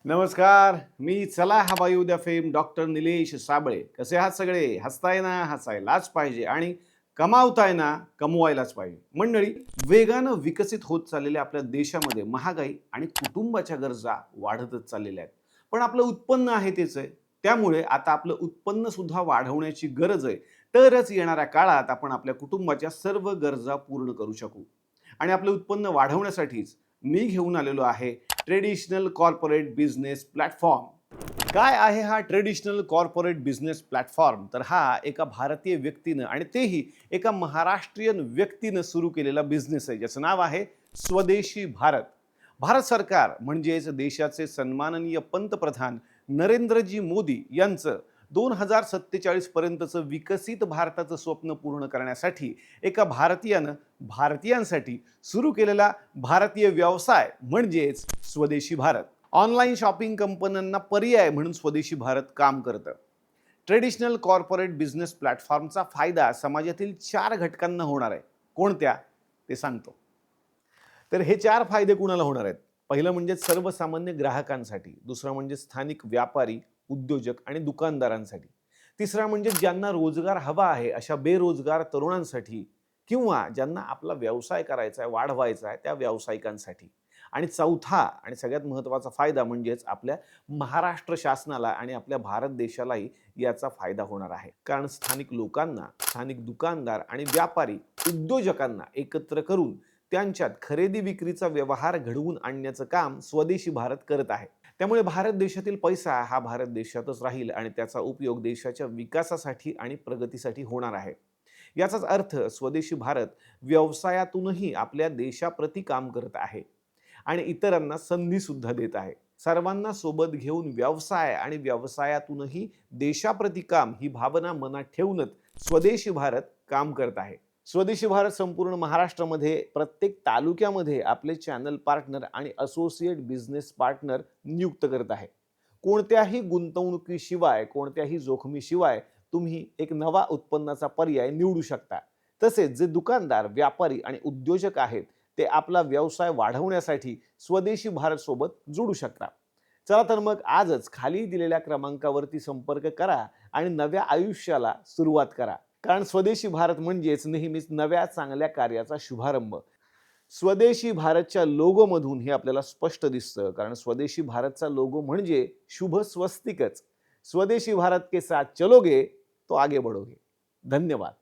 नमस्कार. मी चला हवा येऊ द्या फेम डॉक्टर निलेश साबळे. कसे आहात सगळे? हसताय ना? हसायलाच पाहिजे आणि कमावताय ना? कमवायलाच पाहिजे. मंडळी, वेगानं विकसित होत चाललेल्या आपल्या देशामध्ये महागाई आणि कुटुंबाच्या गरजा वाढतच चाललेल्या आहेत. पण आपलं उत्पन्न आहे तेच आहे. त्यामुळे आता आपलं उत्पन्न सुद्धा वाढवण्याची गरज आहे. तरच येणाऱ्या काळात आपण आपल्या कुटुंबाच्या सर्व गरजा पूर्ण करू शकू. आणि आपलं उत्पन्न वाढवण्यासाठीच मी घेऊन आलेलो आहे ट्रेडिशनल कॉर्पोरेट बिझनेस प्लॅटफॉर्म. काय आहे हा ट्रेडिशनल कॉर्पोरेट बिझनेस प्लॅटफॉर्म? तर हा एका भारतीय व्यक्तीनं आणि तेही एका महाराष्ट्रीयन व्यक्तीनं सुरू केलेला बिझनेस आहे, ज्याचं नाव आहे स्वदेशी भारत. भारत सरकार म्हणजेच देशाचे सन्माननीय पंतप्रधान नरेंद्रजी मोदी यांचं 2047 पर्यंतचं विकसित भारताचं स्वप्न पूर्ण करण्यासाठी एका भारतीयानं भारतीयांसाठी सुरू केलेला भारतीय व्यवसाय म्हणजेच स्वदेशी भारत. ऑनलाईन शॉपिंग कंपन्यांना पर्याय म्हणून स्वदेशी भारत काम करतं. ट्रेडिशनल कॉर्पोरेट बिझनेस प्लॅटफॉर्मचा फायदा समाजातील 4 घटकांना होणार आहे. कोणत्या? ते सांगतो. तर हे 4 फायदे कुणाला होणार आहेत? पहिलं म्हणजे सर्वसामान्य ग्राहकांसाठी, दुसरं म्हणजे स्थानिक व्यापारी, उद्योजक आणि दुकानदारांसाठी, तिसरा म्हणजे ज्यांना रोजगार हवा आहे अशा बेरोजगार तरुणांसाठी किंवा ज्यांना आपला व्यवसाय करायचा आहे, वाढवायचा आहे त्या व्यावसायिकांसाठी, आणि चौथा आणि सगळ्यात महत्त्वाचा फायदा म्हणजेच आपल्या महाराष्ट्र शासनाला आणि आपल्या भारत देशालाही याचा फायदा होणार आहे. कारण स्थानिक लोकांना, स्थानिक दुकानदार आणि व्यापारी उद्योजकांना एकत्र करून त्यांच्यात खरेदी विक्रीचा व्यवहार घडवून आणण्याचं काम स्वदेशी भारत करत आहे. त्यामुळे भारत देशातील पैसा हा भारत देशातच राहील आणि त्याचा उपयोग देशाच्या विकासासाठी आणि प्रगतीसाठी होणार आहे. याचाच अर्थ स्वदेशी भारत व्यवसायातूनही आपल्या देशाप्रती काम करत आहे आणि इतरांना संधी सुद्धा देत आहे. सर्वांना सोबत घेऊन व्यवसाय आणि व्यवसायातूनही देशाप्रती काम ही भावना मनात ठेवूनच स्वदेशी भारत काम करत आहे. स्वदेशी भारत संपूर्ण महाराष्ट्रामध्ये प्रत्येक तालुक्यामध्ये आपले चॅनल पार्टनर आणि असोसिएट बिझनेस पार्टनर नियुक्त करत आहे. कोणत्याही गुंतवणुकीशिवाय, कोणत्याही जोखमीशिवाय तुम्ही एक नवा उत्पन्नाचा पर्याय निवडू शकता. तसेच जे दुकानदार, व्यापारी आणि उद्योजक आहेत ते आपला व्यवसाय वाढवण्यासाठी स्वदेशी भारत सोबत जोडू शकता. चला तर मग आजच खाली दिलेल्या क्रमांकावरती संपर्क करा आणि नव्या आयुष्याला सुरुवात करा. कारण स्वदेशी भारत म्हणजेच नेहमीच नव्या चांगल्या कार्याचा शुभारंभ. स्वदेशी भारतच्या लोगोमधून हे आपल्याला स्पष्ट दिसतं, कारण स्वदेशी भारतचा लोगो म्हणजे शुभ स्वस्तिकच. स्वदेशी भारत के साथ चलोगे तो आगे बढ़ोगे. धन्यवाद.